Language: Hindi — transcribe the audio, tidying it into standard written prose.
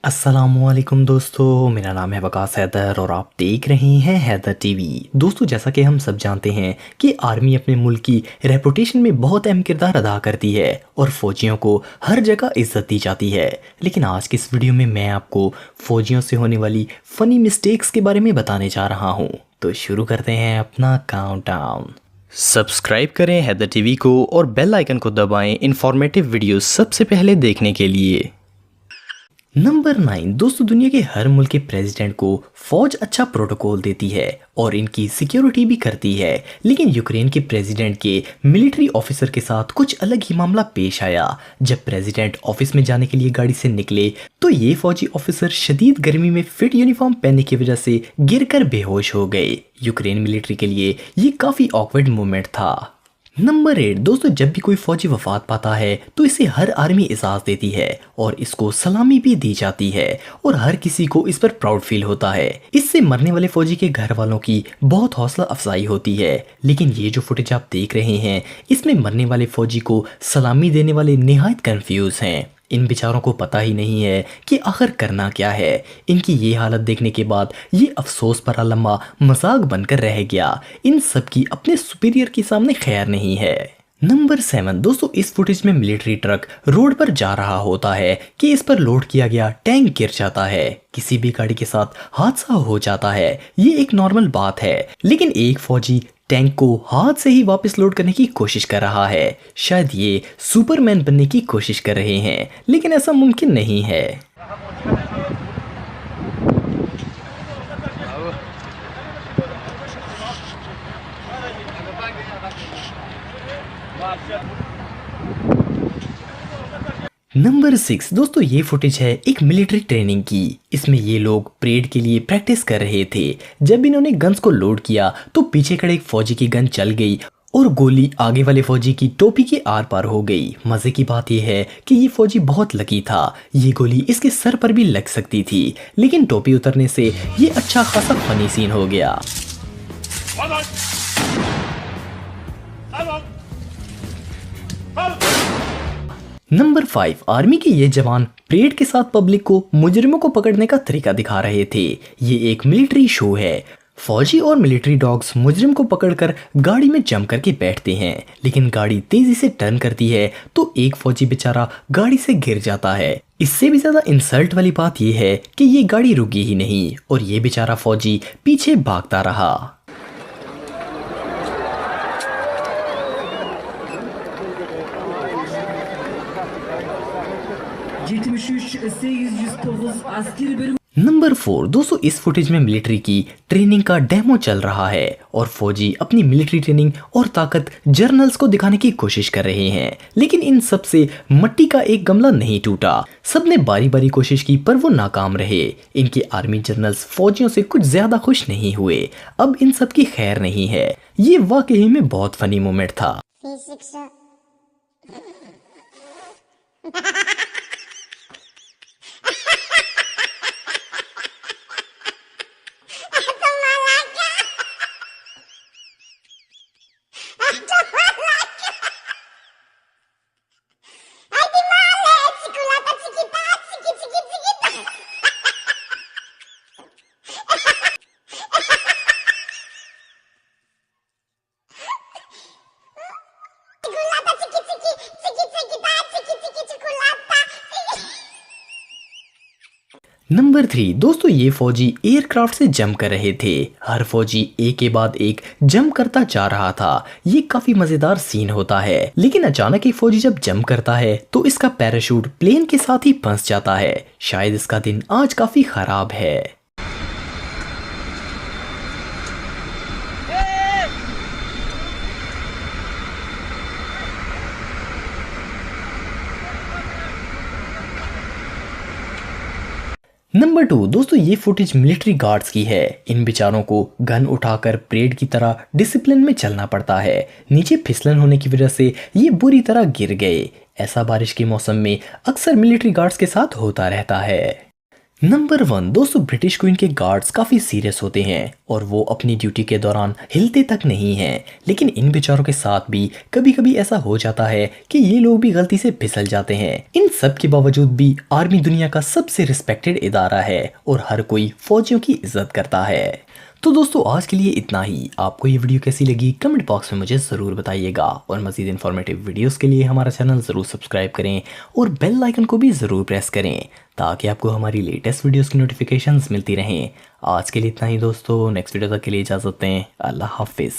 अस्सलामुअलैकुम दोस्तों, मेरा नाम है वकास हैदर और आप देख रहे हैं हैदर टीवी। दोस्तों, जैसा कि हम सब जानते हैं कि आर्मी अपने मुल्क की रेपुटेशन में बहुत अहम किरदार अदा करती है और फौजियों को हर जगह इज्जत दी जाती है। लेकिन आज की इस वीडियो में मैं आपको फौजियों से होने वाली फ़नी मिस्टेक्स के बारे में बताने जा रहा हूँ। तो शुरू करते हैं अपना काउंटडाउन। सब्सक्राइब करें हैदर टीवी को और बेल आइकन को दबाएं इंफॉर्मेटिव वीडियो सबसे पहले देखने के लिए। नंबर 9 दोस्तों, दुनिया के हर मुल्क के प्रेसिडेंट को फौज अच्छा प्रोटोकॉल देती है और इनकी सिक्योरिटी भी करती है। लेकिन यूक्रेन के प्रेसिडेंट के मिलिट्री ऑफिसर के साथ कुछ अलग ही मामला पेश आया। जब प्रेसिडेंट ऑफिस में जाने के लिए गाड़ी से निकले तो ये फौजी ऑफिसर शदीद गर्मी में फिट यूनिफॉर्म पहनने की वजह से गिरकर बेहोश हो गए। यूक्रेन मिलिट्री के लिए ये काफी ऑकवर्ड मोमेंट था। नंबर 8 दोस्तों, जब भी कोई फौजी वफात पाता है तो इसे हर आर्मी एजाज़ देती है और इसको सलामी भी दी जाती है और हर किसी को इस पर प्राउड फील होता है। इससे मरने वाले फौजी के घर वालों की बहुत हौसला अफजाई होती है। लेकिन ये जो फुटेज आप देख रहे हैं इसमें मरने वाले फौजी को सलामी देने वाले निहायत कंफ्यूज हैं। इन बेचारों को पता ही नहीं है कि आखिर करना क्या है। इनकी ये हालत देखने के बाद ये अफसोस भरा लम्हा मजाक बनकर रह गया। इन सब की अपने सुपीरियर के सामने खैर नहीं है। नंबर 7 दोस्तों, इस फुटेज में मिलिट्री ट्रक रोड पर जा रहा होता है कि इस पर लोड किया गया टैंक गिर जाता है। किसी भी गाड़ी के साथ हादसा हो जाता है, ये एक नॉर्मल बात है। लेकिन एक फौजी टैंक को हाथ से ही वापस लोड करने की कोशिश कर रहा है। शायद ये सुपरमैन बनने की कोशिश कर रहे हैं, लेकिन ऐसा मुमकिन नहीं है। नंबर 6 दोस्तों, ये फुटेज है एक मिलिट्री ट्रेनिंग की। इसमें ये लोग परेड के लिए प्रैक्टिस कर रहे थे। जब इन्होंने गन्स को लोड किया तो पीछे खड़े एक फौजी की गन चल गई और गोली आगे वाले फौजी की टोपी के आर पार हो गई। मजे की बात यह है कि ये फौजी बहुत लकी था, ये गोली इसके सर पर भी लग सकती थी। लेकिन टोपी उतरने से ये अच्छा खासा फनी सीन हो गया। नंबर 5 आर्मी के ये जवान परेड के साथ पब्लिक को मुजरिमों को पकड़ने का तरीका दिखा रहे थे। ये एक मिलिट्री शो है। फौजी और मिलिट्री डॉग्स मुजरिम को पकड़कर गाड़ी में जम करके बैठते हैं। लेकिन गाड़ी तेजी से टर्न करती है तो एक फौजी बेचारा गाड़ी से गिर जाता है। इससे भी ज्यादा इंसल्ट वाली बात यह है कि ये गाड़ी रुकी ही नहीं और ये बेचारा फौजी पीछे भागता रहा। नंबर 4 दोस्तों, इस फुटेज में मिलिट्री की ट्रेनिंग का डेमो चल रहा है और फौजी अपनी मिलिट्री ट्रेनिंग और ताकत जर्नल्स को दिखाने की कोशिश कर रहे हैं। लेकिन इन सब से मट्टी का एक गमला नहीं टूटा। सबने बारी बारी कोशिश की पर वो नाकाम रहे। इनके आर्मी जर्नल्स फौजियों से कुछ ज्यादा खुश नहीं हुए। अब इन सब की खैर नहीं है। ये वाकई में बहुत फनी मोमेंट था। नंबर 3 दोस्तों, ये फौजी एयरक्राफ्ट से जंप कर रहे थे। हर फौजी एक के बाद एक जंप करता जा रहा था। ये काफी मजेदार सीन होता है। लेकिन अचानक एक फौजी जब जंप करता है तो इसका पैराशूट प्लेन के साथ ही फंस जाता है। शायद इसका दिन आज काफी खराब है। नंबर 2 दोस्तों, ये फुटेज मिलिट्री गार्ड्स की है। इन बेचारों को गन उठाकर परेड की तरह डिसिप्लिन में चलना पड़ता है। नीचे फिसलन होने की वजह से ये बुरी तरह गिर गए। ऐसा बारिश के मौसम में अक्सर मिलिट्री गार्ड्स के साथ होता रहता है। नंबर 1 दोस्तों, ब्रिटिश क्वीन के गार्ड्स काफी सीरियस होते हैं और वो अपनी ड्यूटी के दौरान हिलते तक नहीं हैं। लेकिन इन बेचारों के साथ भी कभी कभी ऐसा हो जाता है कि ये लोग भी गलती से फिसल जाते हैं। इन सब के बावजूद भी आर्मी दुनिया का सबसे रिस्पेक्टेड इदारा है और हर कोई फौजियों की इज्जत करता है। तो दोस्तों आज के लिए इतना ही। आपको ये वीडियो कैसी लगी कमेंट बॉक्स में मुझे ज़रूर बताइएगा और मज़ीद इन्फॉर्मेटिव वीडियोस के लिए हमारा चैनल ज़रूर सब्सक्राइब करें और बेल आइकन को भी ज़रूर प्रेस करें ताकि आपको हमारी लेटेस्ट वीडियोस की नोटिफिकेशंस मिलती रहें। आज के लिए इतना ही दोस्तों, नेक्स्ट वीडियो तक के लिए इजाज़त दें। अल्लाह हाफिज़।